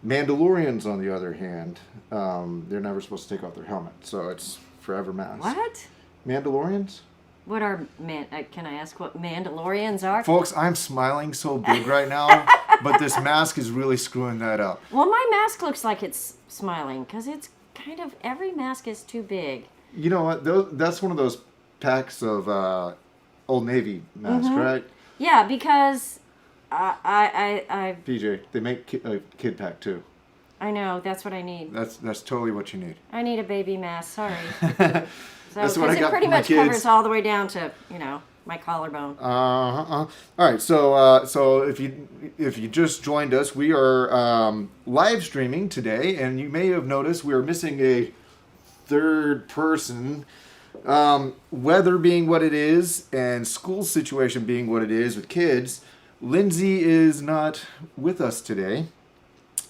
Mandalorians, on the other hand, they're never supposed to take off their helmet, so it's forever mask. What? Mandalorians? What are can I ask what Mandalorians are? Folks, I'm smiling so big right now, but this mask is really screwing that up. Well, my mask looks like it's smiling because it's kind of every mask is too big. You know what? That's one of those packs of Old Navy masks, right? Yeah, because I PJ, they make a kid pack too. I know that's what I need. That's totally what you need. I need a baby mask. Sorry. So, That's what I because it got pretty for my much kids. covers all the way down to my collarbone. All right, so if you just joined us, we are live streaming today, and you may have noticed we are missing a third person. Weather being what it is, and school situation being what it is with kids, Lindsay is not with us today.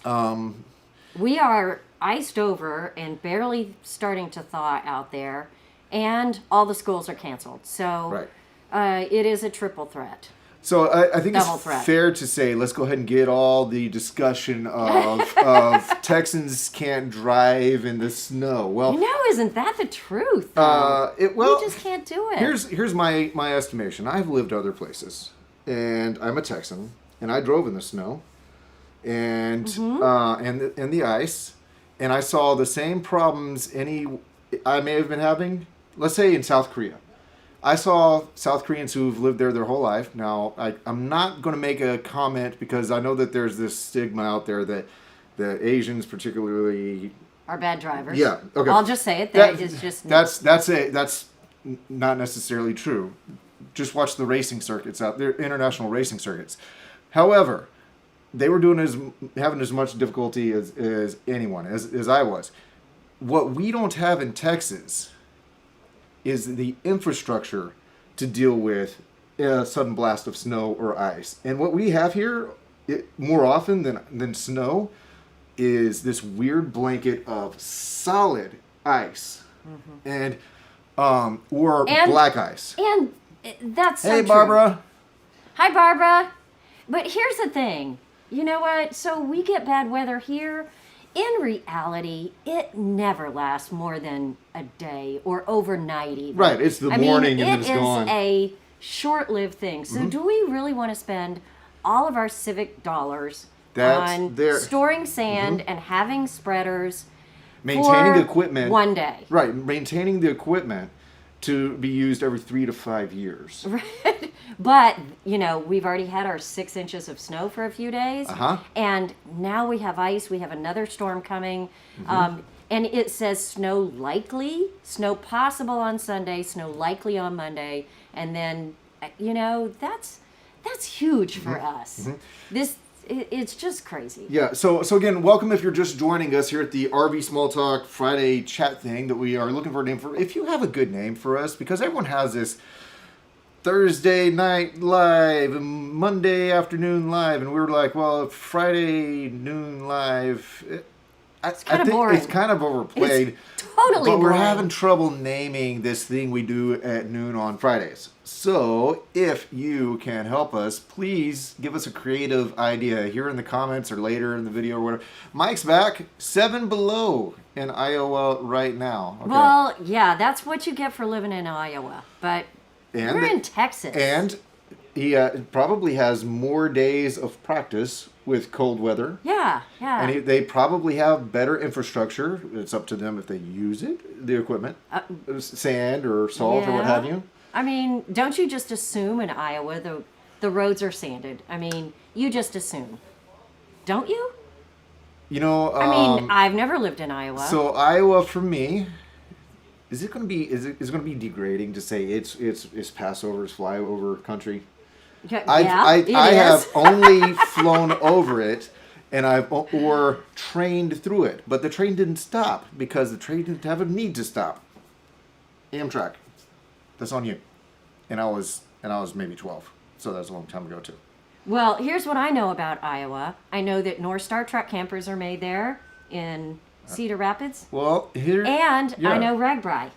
We are iced over and barely starting to thaw out there, and all the schools are canceled. So it is a triple threat. So I think Double it's threat. fair to say, let's go ahead and get all the discussion of Texans can't drive in the snow. Well, Isn't that the truth? We just can't do it. Here's my estimation. I've lived other places, and I'm a Texan, and I drove in the snow, and and the ice, and I saw the same problems I may have been having. Let's say in South Korea. I saw South Koreans who've lived there their whole life. Now, I'm not going to make a comment because I know that there's this stigma out there that the Asians particularly are bad drivers. Yeah, okay. I'll just say it. That's not necessarily true. Just watch the racing circuits out there, international racing circuits. However, they were having as much difficulty as anyone, as I was. What we don't have in Texas is the infrastructure to deal with a sudden blast of snow or ice. And what we have here, more often than snow, is this weird blanket of solid ice and black ice. And that's so Hey, true. Barbara. Hi, Barbara. But here's the thing. You know what? So we get bad weather here. In reality, it never lasts more than a day or overnight even. Right, it's the morning and then it's gone. It is a short-lived thing. So do we really want to spend all of our civic dollars on storing sand and having spreaders maintaining for equipment one day? Right, maintaining the equipment to be used every 3 to 5 years. Right. But, we've already had our 6 inches of snow for a few days. And now we have ice. We have another storm coming. And it says snow likely, snow possible on Sunday, snow likely on Monday. And then, that's huge for us. It's just crazy. Yeah, so again, welcome if you're just joining us here at the RV Small Talk Friday chat thing that we are looking for a name for. If you have a good name for us, because everyone has this Thursday night live and Monday afternoon live, and we were like, well, Friday noon live, it's kind of boring. It's kind of overplayed. It's totally but boring. We're having trouble naming this thing we do at noon on Fridays. So if you can help us, please give us a creative idea here in the comments or later in the video or whatever. Mike's back, 7 below in Iowa right now. Okay. Well, yeah, that's what you get for living in Iowa. But we're in Texas. And he probably has more days of practice with cold weather. Yeah. And they probably have better infrastructure. It's up to them if they use it, the equipment, sand or salt or what have you. I mean, don't you just assume in Iowa the roads are sanded? I mean, you just assume. Don't you? I've never lived in Iowa. So Iowa for me, is it going to be degrading to say it's Passover, it's flyover country? I have only flown over it, and or trained through it, but the train didn't stop because the train didn't have a need to stop. Amtrak, that's on you. And I was maybe 12, so that was a long time ago too. Well, here's what I know about Iowa. I know that North Star truck campers are made there in Cedar Rapids. Well, I know Ragbri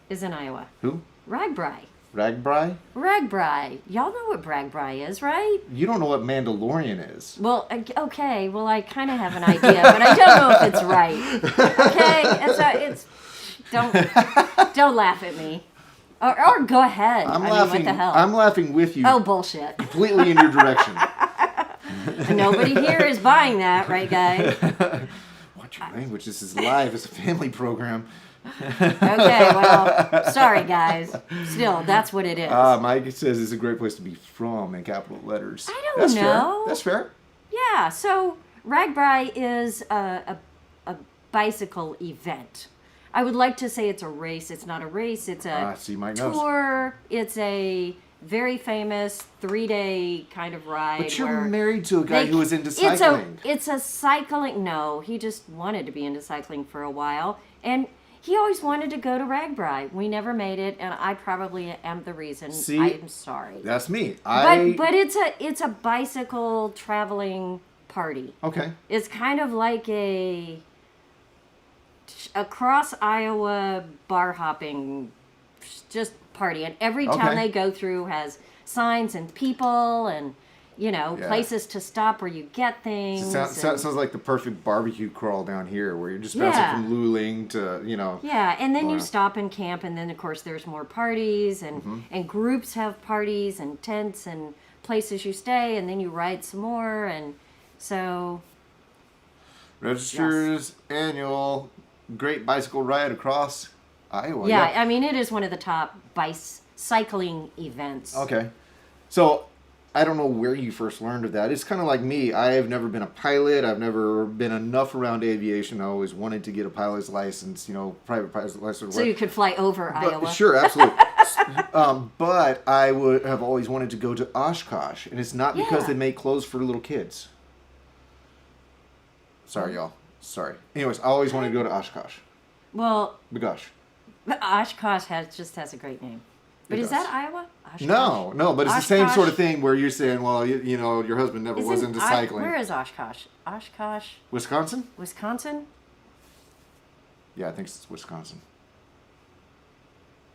is in Iowa. Who? Ragbri. Ragbri? Ragbri. Y'all know what Ragbri is, right? You don't know what Mandalorian is. Well, okay. Well, I kind of have an idea, but I don't know if it's right. Okay, don't laugh at me, or go ahead. I'm mean, laughing. what the hell? I'm laughing with you. Oh, bullshit. Completely in your direction. Nobody here is buying that, right, guys? Watch your language. This is live. It's a family program. Okay, well, sorry, guys. Still, that's what it is. Mike says it's a great place to be from in capital letters. I don't know. Fair. That's fair. Yeah, so Ragbri is a bicycle event. I would like to say it's a race. It's not a race. It's a tour. It's a very famous 3-day kind of ride. But you're married to a guy who was into cycling. It's a cycling. No, he just wanted to be into cycling for a while, and he always wanted to go to Ragbri. We never made it, and I probably am the reason. See, I'm sorry. That's me. But it's a bicycle traveling party. Okay. It's kind of like a cross Iowa bar hopping just party, and every town they go through has signs and people and places to stop where you get things. Sounds like the perfect barbecue crawl down here, where you're just bouncing from Luling to Yeah, and then you stop and camp, and then of course there's more parties, and groups have parties and tents and places you stay, and then you ride some more, and so registers annual great bicycle ride across Iowa. Yeah, I mean, it is one of the top cycling events. Okay. So, I don't know where you first learned of that. It's kind of like me. I have never been a pilot. I've never been enough around aviation. I always wanted to get a pilot's license, private pilot's license. So you could fly over Iowa. Sure, absolutely. But I would have always wanted to go to Oshkosh. And it's not because they make clothes for little kids. Sorry, y'all. Sorry. Anyways, I always wanted to go to Oshkosh. Well, Bagosh. Oshkosh has a great name. But is that Iowa? Oshkosh? No, but it's the same sort of thing where you're saying, well, your husband never was into cycling. Where is Oshkosh? Oshkosh? Wisconsin? Wisconsin? Yeah, I think it's Wisconsin.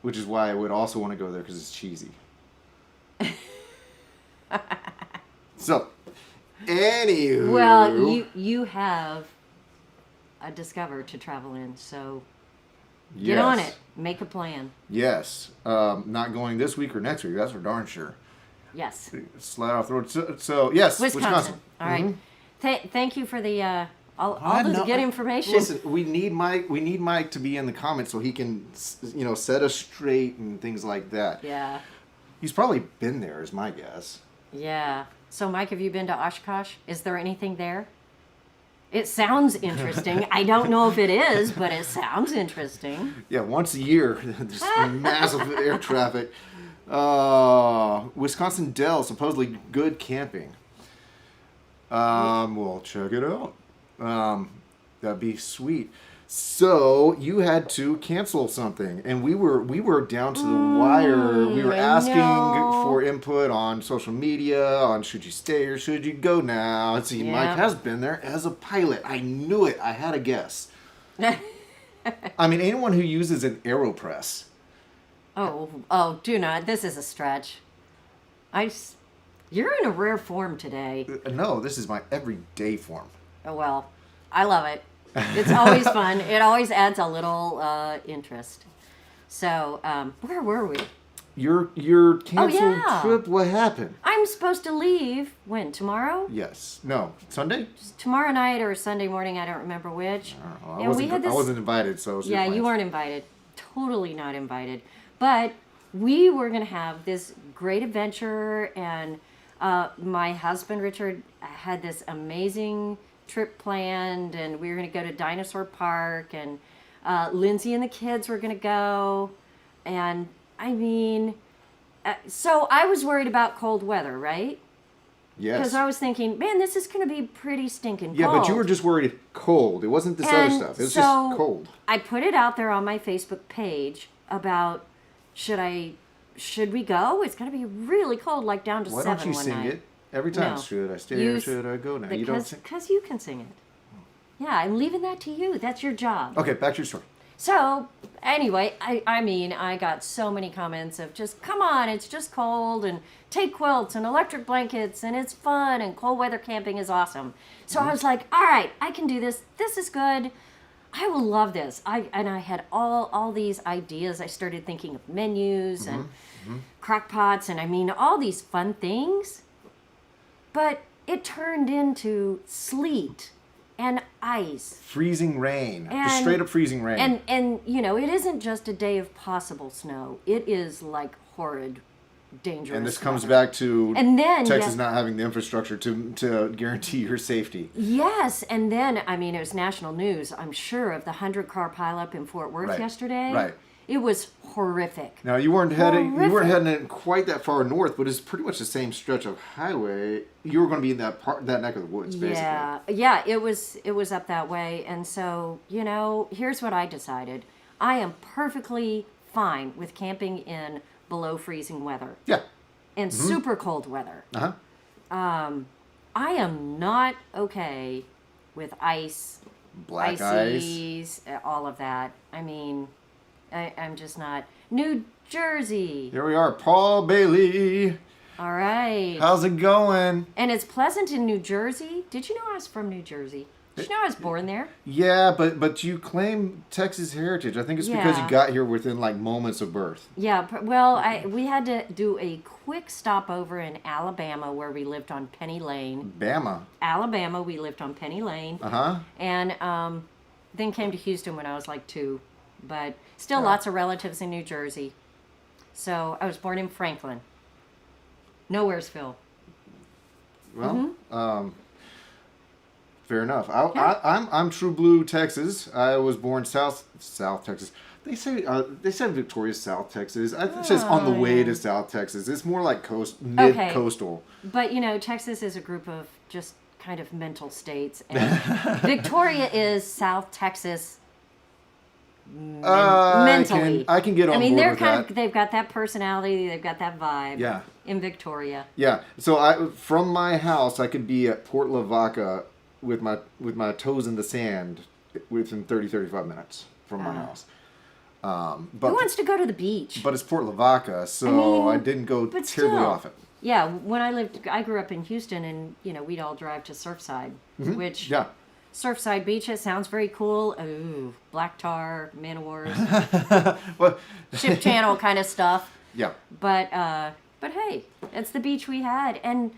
Which is why I would also want to go there, because it's cheesy. So, anywho. Well, you have a Discover to travel in, so get on it. Make a plan. Yes. Not going this week or next week, that's for darn sure. Yes. Slide off the road. So yes, Wisconsin. All right. Thank you for the all this good information. Listen, we need Mike to be in the comments so he can set us straight and things like that. Yeah. He's probably been there, is my guess. Yeah. So Mike, have you been to Oshkosh? Is there anything there? It sounds interesting. I don't know if it is, but it sounds interesting. Yeah, once a year, there's massive air traffic. Wisconsin Dells, supposedly good camping. Well, check it out. That'd be sweet. So you had to cancel something, and we were down to the wire. We were asking for input on social media, on should you stay or should you go now. And see, Mike has been there as a pilot. I knew it. I had a guess. I mean, anyone who uses an AeroPress. Oh, do not. This is a stretch. You're in a rare form today. No, this is my everyday form. Oh, well, I love it. It's always fun. It always adds a little interest. So, where were we? Your canceled trip, what happened? I'm supposed to leave, when, tomorrow? Yes. No, Sunday? Just tomorrow night or Sunday morning, I don't remember which. I wasn't invited, so... Yeah, you weren't invited. Totally not invited. But we were going to have this great adventure, and my husband, Richard, had this amazing trip planned, and we were going to go to Dinosaur Park, and Lindsay and the kids were going to go, and I mean, so I was worried about cold weather, right? Yes. Because I was thinking, man, this is going to be pretty stinking cold. Yeah, but you were just worried cold. It wasn't this other stuff. It was just cold. I put it out there on my Facebook page about should we go? It's going to be really cold, like down to 7 one night. Why don't you sing it? Every time, no. Should I stay or should I go now? You don't sing? Because you can sing it. Yeah, I'm leaving that to you. That's your job. Okay, back to your story. So, Anyway, I mean, I got so many comments of just, come on, it's just cold, and take quilts and electric blankets, and it's fun, and cold weather camping is awesome. So I was like, all right, I can do this. This is good. I will love this. I had all these ideas. I started thinking of menus and crock pots, and I mean, all these fun things. But it turned into sleet and ice. Freezing rain. Just straight up freezing rain. And you know, it isn't just a day of possible snow. It is like horrid, dangerous. And this weather. comes back to and then, Texas not having the infrastructure to guarantee your safety. Yes, and then, I mean, it was national news, I'm sure, of the 100-car pileup in Fort Worth yesterday. Right. It was horrific. Now you weren't heading it quite that far north, but it's pretty much the same stretch of highway. You were going to be in that neck of the woods, basically. Yeah, it was up that way, and so, you know, here's what I decided. I am perfectly fine with camping in below freezing weather. Yeah. And super cold weather. I am not okay with ice, Black ices, all of that. I mean, I'm just not. New Jersey. Here we are, Paul Bailey. All right. How's it going? And it's pleasant in New Jersey. Did you know I was from New Jersey? Did you know I was born there? Yeah, but you claim Texas heritage. I think it's because you got here within like moments of birth. Yeah, well, we had to do a quick stopover in Alabama where we lived on Penny Lane. Alabama, we lived on Penny Lane. And then came to Houston when I was like 2. But still lots of relatives in New Jersey. So I was born in Franklin. Nowheresville. Well, fair enough. I'm true blue Texas. I was born South Texas. They said Victoria's South Texas. It says on the way to South Texas. It's more like mid-coastal. But you know, Texas is a group of just kind of mental states, and Victoria is South Texas. Mentally, I can get on board with that. They've got that personality. They've got that vibe. Yeah. In Victoria. Yeah. So from my house, I could be at Port Lavaca with my toes in the sand within 35 minutes from my house. But who wants to go to the beach? But it's Port Lavaca, so I didn't go terribly often. Yeah, when I grew up in Houston, and you know, we'd all drive to Surfside, which Surfside Beach, it sounds very cool. Ooh, black tar, man o' wars, ship channel kind of stuff. Yeah. But hey, it's the beach we had, and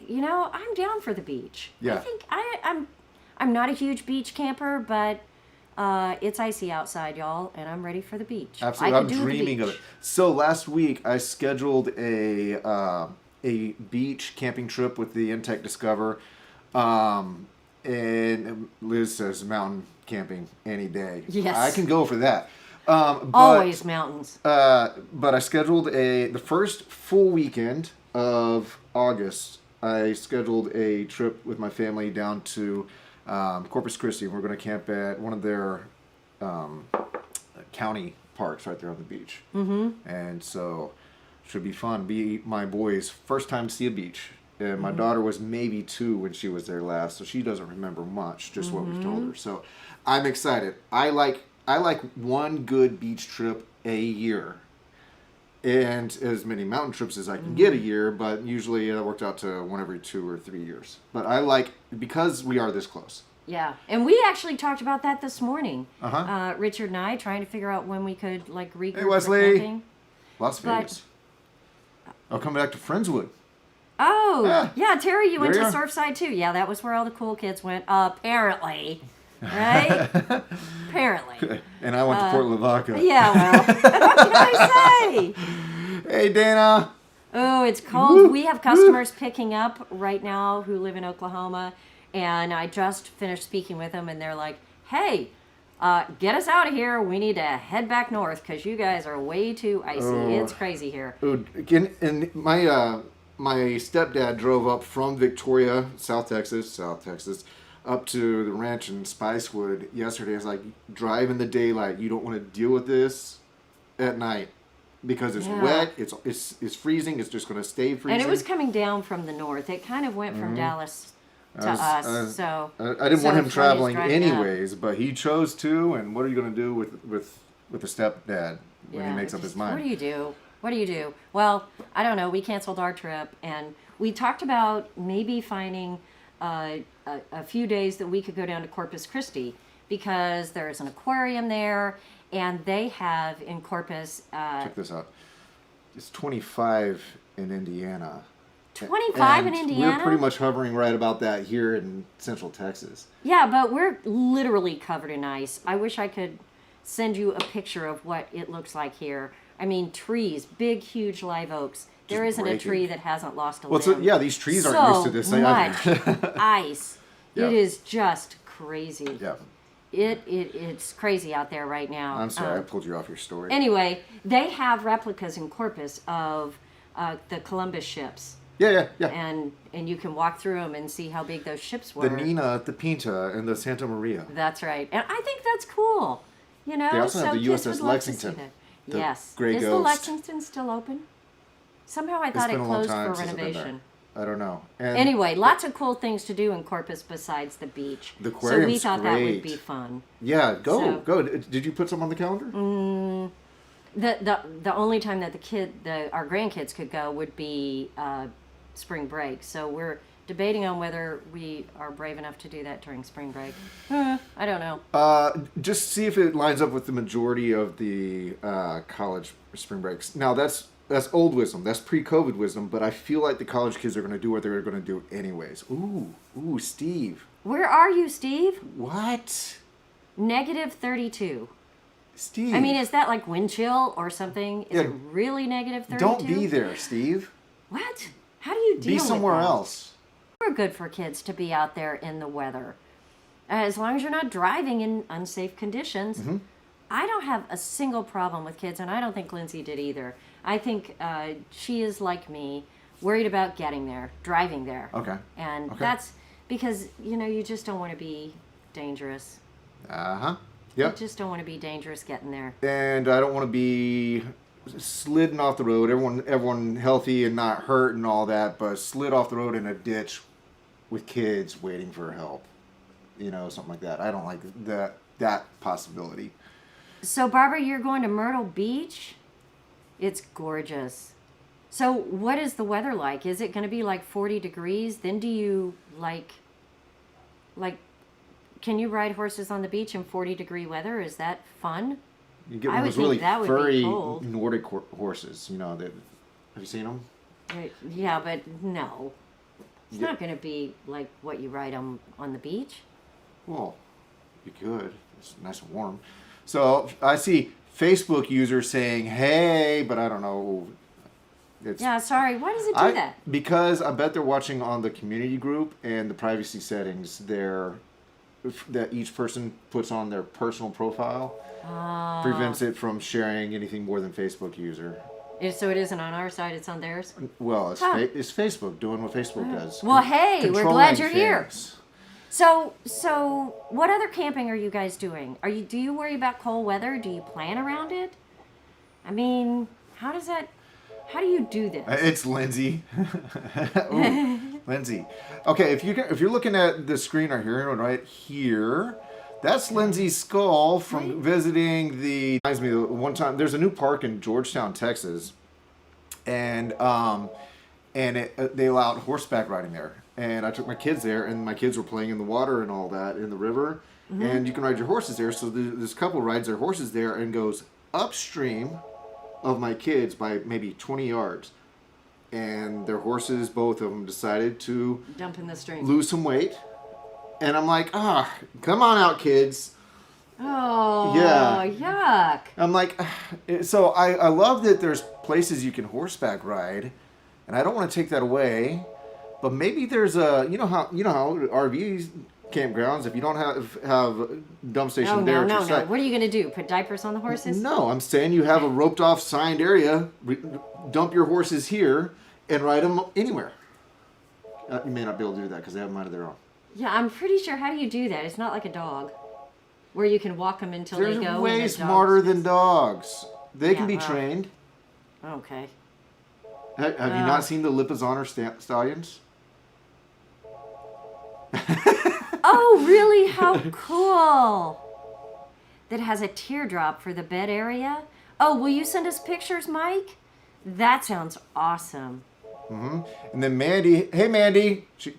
you know, I'm down for the beach. Yeah. I think I'm not a huge beach camper, but it's icy outside, y'all, and I'm ready for the beach. Absolutely, I'm dreaming of it. So last week I scheduled a beach camping trip with the Intech Discover. And Liz says mountain camping any day. Yes. I can go for that. Always mountains. But I scheduled the first full weekend of August. I scheduled a trip with my family down to Corpus Christi. We're going to camp at one of their county parks right there on the beach. And so should be fun. Be my boys' first time to see a beach. And my daughter was maybe 2 when she was there last, so she doesn't remember much, just what we've told her. So I'm excited. I like one good beach trip a year. And as many mountain trips as I can get a year, but usually it worked out to one every 2 or 3 years. But I like, because we are this close. Yeah, and we actually talked about that this morning. Richard and I trying to figure out when we could like regroup. Hey Wesley, Las Vegas. I'll come back to Friendswood. Oh, yeah, Terry, you went to Surfside too. Yeah, that was where all the cool kids went, apparently. Right? Apparently. And I went to Port Lavaca. Yeah, well, what can I say? Hey, Dana. Oh, it's cold. We have customers picking up right now who live in Oklahoma, and I just finished speaking with them, and they're like, hey, get us out of here. We need to head back north because you guys are way too icy. It's crazy here. And my stepdad drove up from Victoria, South Texas, up to the ranch in Spicewood yesterday. It's like, drive in the daylight. You don't want to deal with this at night because it's wet. It's freezing. It's just going to stay freezing. And it was coming down from the north. It kind of went from Dallas to us. So I didn't want him traveling anyways, but he chose to. And what are you going to do with with the stepdad when he makes up his mind. What do you do? What do you do? Well, I don't know. We canceled our trip, and we talked about maybe finding a few days that we could go down to Corpus Christi because there's an aquarium there, and they have in Corpus. Check this out. It's 25 in Indiana. 25 in Indiana? We're pretty much hovering right about that here in Central Texas. Yeah, but we're literally covered in ice. I wish I could send you a picture of what it looks like here. I mean, trees, big, huge live oaks. There isn't a tree that hasn't lost a limb. Yeah, these trees aren't used to this. So much ice. Yeah. It is just crazy. Yeah. It's crazy out there right now. I'm sorry, I pulled you off your story. Anyway, they have replicas in Corpus of the Columbus ships. Yeah. And you can walk through them and see how big those ships were. The Nina, the Pinta, and the Santa Maria. That's right. And I think that's cool. You know, they also have the kids USS would love to see Lexington. that. The Yes. Gray Is Ghost. the Lexington still open? Somehow I thought It's it been a long closed time for since I've been renovation. there. I don't know. And Anyway, lots of cool things to do in Corpus besides the beach. The so aquarium's we thought that would great. be fun. Yeah, So- go. Did you put some on the calendar? The only time that our grandkids could go would be spring break. So we're debating on whether we are brave enough to do that during spring break. I don't know. Just see if it lines up with the majority of the college spring breaks. Now that's old wisdom. That's pre-COVID wisdom. But I feel like the college kids are going to do what they're going to do anyways. Ooh, Steve. Where are you, Steve? What? -32. Steve. I mean, is that like wind chill or something? Is it really -32? Don't be there, Steve. What? How do you deal Be with somewhere that? else. We're good for kids to be out there in the weather. As long as you're not driving in unsafe conditions. Mm-hmm. I don't have a single problem with kids, and I don't think Lindsay did either. I think she is like me, worried about getting there, driving there. Okay. And Okay. that's because, you just don't want to be dangerous. Yep. You just don't want to be dangerous getting there. And I don't want to be slidden off the road. Everyone healthy and not hurt and all that, but slid off the road in a ditch with kids waiting for help. Something like that. I don't like that possibility. So, Barbara, you're going to Myrtle Beach? It's gorgeous. So, what is the weather like? Is it going to be like 40 degrees? Then do you like can you ride horses on the beach in 40-degree weather? Is that fun? You get I one would of those think really that would be furry cold. Nordic horses. That have you seen them? Yeah, but no. It's Yeah. not going to be like what you ride on the beach. Well, you could. It's nice and warm. So I see Facebook users saying, "Hey," but I don't know. Yeah, sorry. Why does it do that? Because I bet they're watching on the community group and the privacy settings there that each person puts on their personal profile prevents it from sharing anything more than Facebook user. So it isn't on our side, it's on theirs? Well, it's Facebook doing what Facebook does. Well, hey, we're glad you're here. things. So what other camping are you guys doing? Do you worry about cold weather? Do you plan around it? I mean, how do you do this? It's Lindsay. Ooh, Lindsay. Okay, if you're looking at the screen right here, that's Lindsay's skull from visiting the. Reminds me of one time. There's a new park in Georgetown, Texas, and they allowed horseback riding there. And I took my kids there, and my kids were playing in the water and all that in the river. Mm-hmm. And you can ride your horses there. So this couple rides their horses there and goes upstream of my kids by maybe 20 yards. And their horses, both of them, decided to Dump in the stream. lose some weight. And I'm like, come on out, kids. Oh, Yeah. yuck. I'm like, so I love that there's places you can horseback ride, and I don't want to take that away. But maybe there's you know how RV campgrounds, if you don't have dump station there at your No. site. What are you going to do? Put diapers on the horses? No, I'm saying you have a roped off signed area. Dump your horses here and ride them anywhere. You may not be able to do that because they have a mind of their own. Yeah, I'm pretty sure. How do you do that? It's not like a dog, where you can walk them until They're they go. way and the smarter dogs than dogs. They can be well. trained. Okay. Have you not seen the Lipizzaner stallions? Oh, really? How cool! that has a teardrop for the bed area. Oh, will you send us pictures, Mike? That sounds awesome. And then Mandy, hey Mandy, she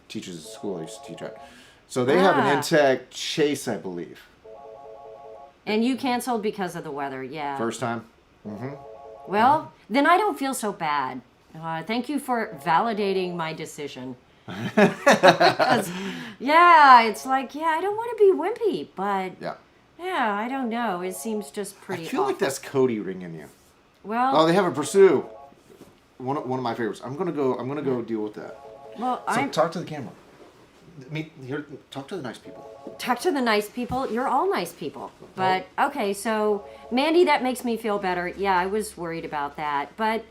teaches at school. I used to teach at. So they have an Intech Chase, I believe. And you canceled because of the weather, yeah. First time. Well, then I don't feel so bad. Thank you for validating my decision. 'Cause, yeah, it's like, I don't want to be wimpy, but yeah, I don't know. It seems just pretty. I feel like that's Cody ringing you. Well, oh, they have a Pursue. One of my favorites. I'm gonna go deal with that. Well, so talk to the camera. Talk to the nice people. Talk to the nice people. You're all nice people. But okay, so Mandy, that makes me feel better. Yeah, I was worried about that. But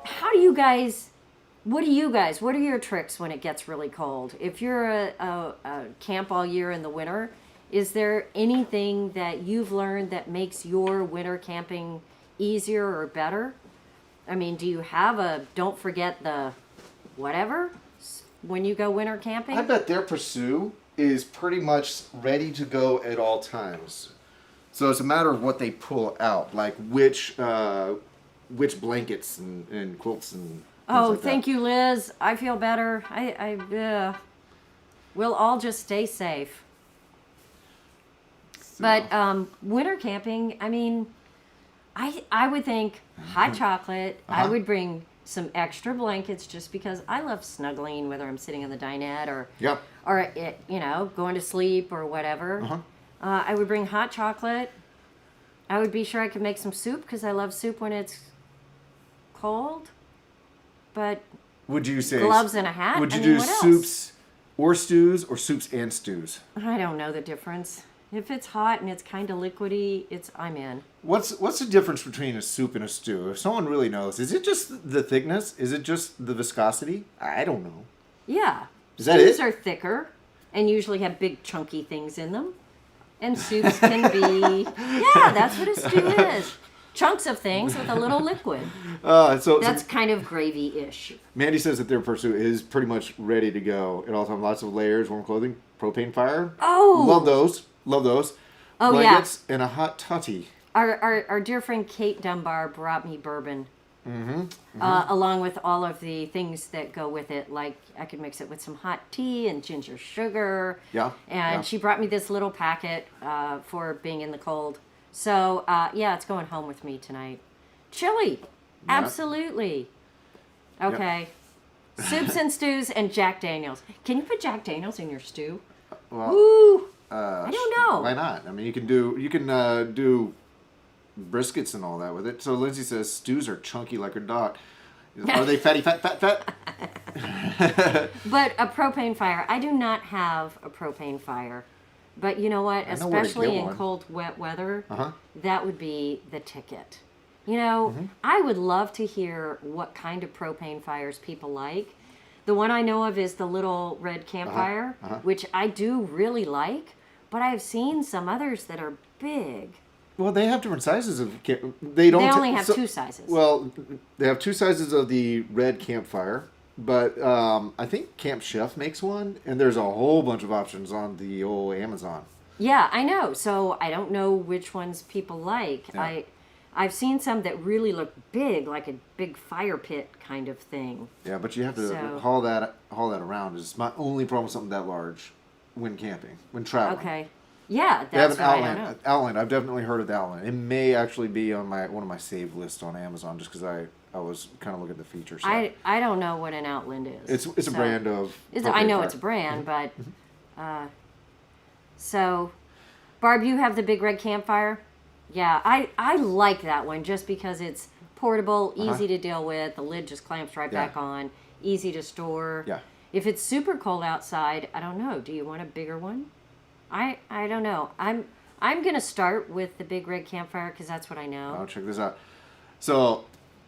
how do you guys? What are your tricks when it gets really cold? If you're a camp all year in the winter, is there anything that you've learned that makes your winter camping easier or better? I mean, do you have a don't forget the whatever when you go winter camping? I bet their Pursue is pretty much ready to go at all times. So it's a matter of what they pull out, like which blankets and quilts and. Oh, like thank you, Liz. I feel better. We'll all just stay safe. So. But winter camping, I mean, I would think hot chocolate. I would bring some extra blankets just because I love snuggling, whether I'm sitting on the dinette or going to sleep or whatever. I would bring hot chocolate. I would be sure I could make some soup because I love soup when it's cold. But would you say gloves and a hat? Would you do soups or stews or soups and stews? I don't know the difference. If it's hot and it's kind of liquidy, I'm in. What's the difference between a soup and a stew? If someone really knows, is it just the thickness? Is it just the viscosity? I don't know. Yeah. Is that it? Stews are thicker and usually have big chunky things in them. And soups can be, that's what a stew is. Chunks of things with a little liquid. So that's kind of gravy-ish. Mandy says that their Pursue is pretty much ready to go. It also has lots of layers, warm clothing, propane fire. Oh! Love those. Oh, blankets and a hot toddy. Our dear friend Kate Dunbar brought me bourbon. Along with all of the things that go with it. Like I could mix it with some hot tea and ginger sugar. Yeah. And she brought me this little packet for being in the cold. So, it's going home with me tonight. Chili. Yeah. Absolutely. Okay. Yep. Soups and stews and Jack Daniels. Can you put Jack Daniels in your stew? Well, ooh. I don't know. Why not? I mean, you can do briskets and all that with it. So Lindsay says stews are chunky like her dog. Are they fatty, fat? But a propane fire. I do not have a propane fire. But you know what? Especially in cold, wet weather, that would be the ticket. You know, I would love to hear what kind of propane fires people like. The one I know of is the little red campfire, which I do really like. But I've seen some others that are big. Well, they have different sizes of. They only have two sizes. Well, they have two sizes of the red campfire. But I think Camp Chef makes one, and there's a whole bunch of options on the old Amazon. Yeah, I know. So I don't know which ones people like. Yeah. I've seen some that really look big, like a big fire pit kind of thing. Yeah, but you have to haul that around. It's my only problem with something that large when camping, when traveling. Okay. Yeah, they have an Outland. I've definitely heard of the Outland. It may actually be on one of my saved lists on Amazon, just because I was kind of looking at the features. So. I don't know what an Outland is. It's a brand of. I know it's a brand, but so, Barb, you have the big red campfire. Yeah, I like that one just because it's portable, easy to deal with. The lid just clamps right back on, easy to store. Yeah. If it's super cold outside, I don't know. Do you want a bigger one? I don't know. I'm gonna start with the big red campfire because that's what I know. I'll check this out. So,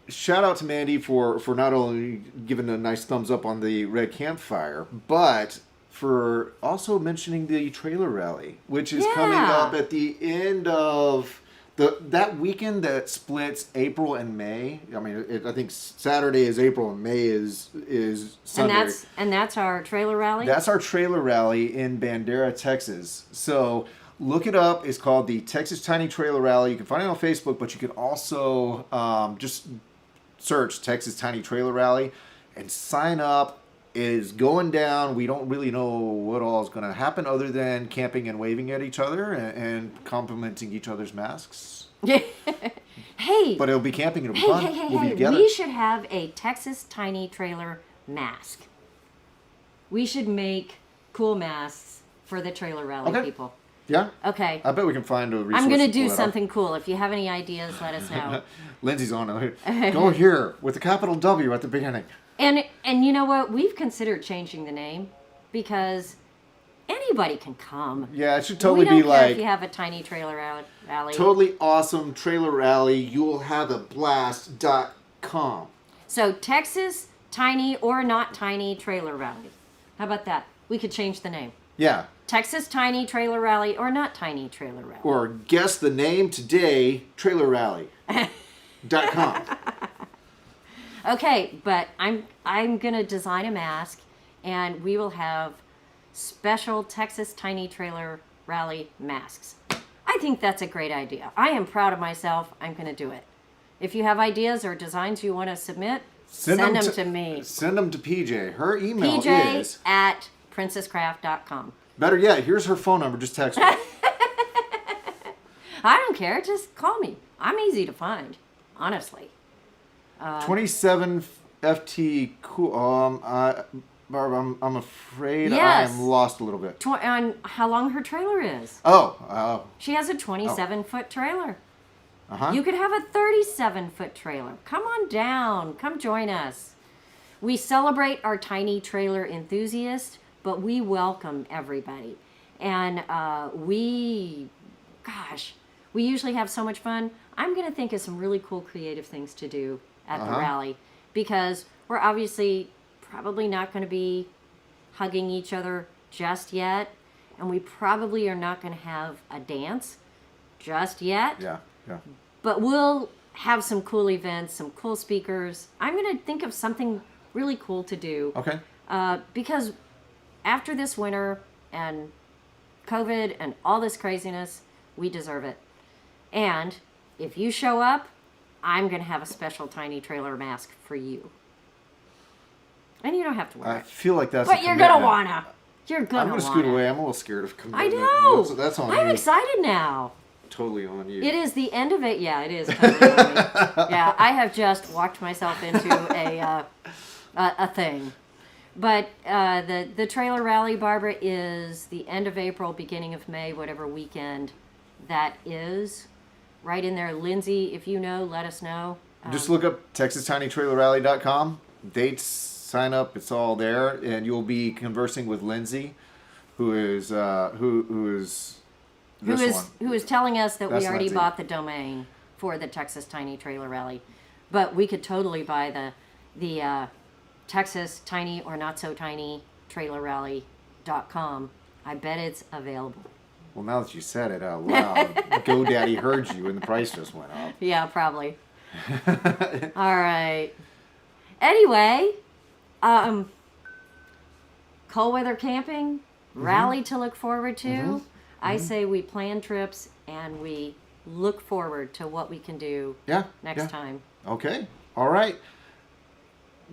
shout out to Mandy for not only giving a nice thumbs up on the red campfire, but for also mentioning the trailer rally, which is coming up at the end of that weekend that splits April and May. I mean, I think Saturday is April and May is Sunday. And that's our trailer rally? That's our trailer rally in Bandera, Texas. So Look it up. It's called the Texas Tiny Trailer Rally. You can find it on Facebook, but you can also just search Texas Tiny Trailer Rally and sign up. It is going down. We don't really know what all is going to happen other than camping and waving at each other and complimenting each other's masks. Hey. But it'll be camping. It'll be fun. We'll be together. We should have a Texas Tiny Trailer mask. We should make cool masks for the trailer rally people. Yeah? Okay. I bet we can find a resource. I'm going to do pull that something cool. If you have any ideas, let us know. up. Lindsay's on it. Go here with a capital W at the beginning. And you know what? We've considered changing the name because anybody can come. Yeah, it should totally we don't be care like if you have a tiny trailer rally. totally awesome trailer rally. You'll have a blast.com. So Texas Tiny or Not Tiny Trailer Rally. How about that? We could change the name. Yeah. Texas Tiny Trailer Rally or Not Tiny Trailer Rally. Or guess the name today, trailerrally.com. Okay, but I'm gonna design a mask, and we will have special Texas Tiny Trailer Rally masks. I think that's a great idea. I am proud of myself. I'm gonna do it. If you have ideas or designs you want to submit, send them to me. Send them to PJ. Her email PJ is at princesscraft.com. better yet. Here's her phone number. Just text her. I don't care. Just call me. I'm easy to find, honestly. 27 FT. Cool. Barb, I'm afraid Yes. I am lost a little bit. On how long her trailer is. Oh. She has a 27-foot trailer. Uh-huh. You could have a 37-foot trailer. Come on down. Come join us. We celebrate our tiny trailer enthusiasts, but we welcome everybody. And we usually have so much fun. I'm going to think of some really cool creative things to do at the rally because we're obviously probably not going to be hugging each other just yet. And we probably are not going to have a dance just yet. Yeah. But we'll have some cool events, some cool speakers. I'm going to think of something really cool to do. Okay. Because after this winter and COVID and all this craziness, we deserve it. And if you show up, I'm going to have a special tiny trailer mask for you. And you don't have to wear I it. feel like that's. But you're going to want to. You're going I'm to going to scoot away. I'm a little scared of commitment. I know. That's on I'm you. excited now. Totally on you. It is the end of it. Yeah, it is. Totally on me. Yeah, I have just walked myself into a thing. But the trailer rally, Barbara, is the end of April, beginning of May, whatever weekend that is. Right in there. Lindsay, if you know, let us know. Just look up TexasTinyTrailerRally.com. Dates, sign up. It's all there, and you'll be conversing with Lindsay, who is who is telling us that That's we already Lindsay. bought the domain for the Texas Tiny Trailer Rally, but we could totally buy the Texas Tiny or Not So Tiny Trailer Rally.com. I bet it's available. Well, now that you said it out loud, GoDaddy heard you, and the price just went up. Yeah, probably. All right. Anyway, cold weather camping, rally to look forward to. I say we plan trips and we look forward to what we can do next time. Okay. All right.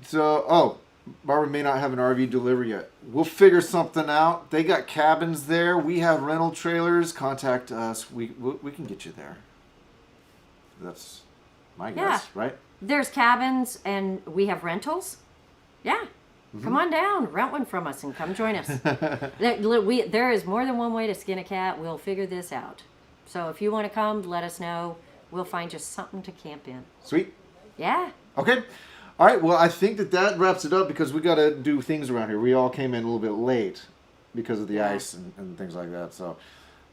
So, Barbara may not have an RV delivery yet. We'll figure something out. They got cabins there. We have rental trailers. Contact us. We can get you there. That's my guess, right? There's cabins and we have rentals. Yeah. Come on down, rent one from us and come join us. There is more than one way to skin a cat. We'll figure this out. So if you want to come, let us know. We'll find you something to camp in. Sweet. Yeah. Okay. All right. Well, I think that wraps it up because we got to do things around here. We all came in a little bit late because of the ice and things like that. So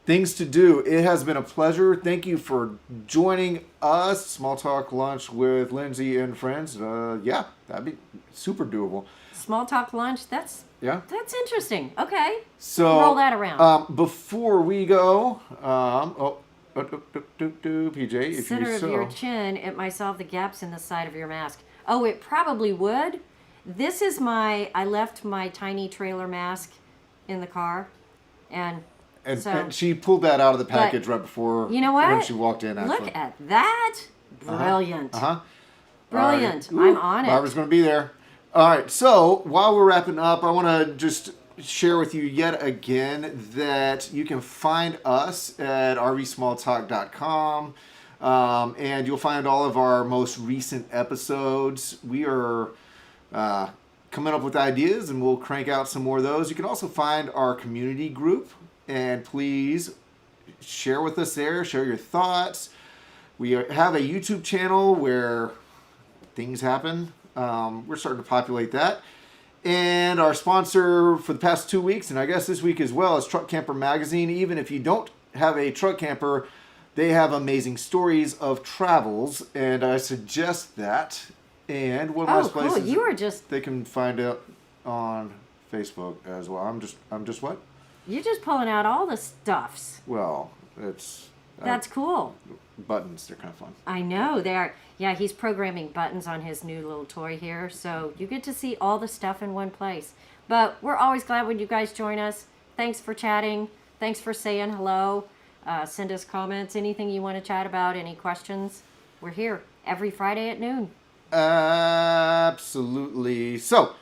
things to do. It has been a pleasure. Thank you for joining us. Small Talk Lunch with Lindsay and friends. Yeah, that'd be super doable. Small talk lunch. That's interesting. Okay. So roll that around. Before we go, PJ, if Center you of so. your chin, it might solve the gaps in the side of your mask. Oh, it probably would. This is I left my tiny trailer mask in the car, and And, So- and she pulled that out of the package right before You know what? when she walked in. Actually. Look at that. Brilliant. Uh-huh. Brilliant. All right. I'm on it. Barbara's going to be there. All right. So while we're wrapping up, I want to just share with you yet again that you can find us at rvsmalltalk.com. And you'll find all of our most recent episodes. We are coming up with ideas, and we'll crank out some more of those. You can also find our community group, and please share with us there. Share your thoughts. We have a YouTube channel where things happen. We're starting to populate that. And our sponsor for the past 2 weeks, and I guess this week as well, is Truck Camper Magazine. Even if you don't have a truck camper, they have amazing stories of travels, and I suggest that. And one last place cool. You were just they can find it on Facebook as well. I'm just what? You're just pulling out all the stuffs. Well, it's That's cool. buttons. They're kind of fun. I know they are. Yeah, he's programming buttons on his new little toy here, so you get to see all the stuff in one place. But we're always glad when you guys join us. Thanks for chatting. Thanks for saying hello. Send us comments, anything you want to chat about, any questions. We're here every Friday at noon. Absolutely. So,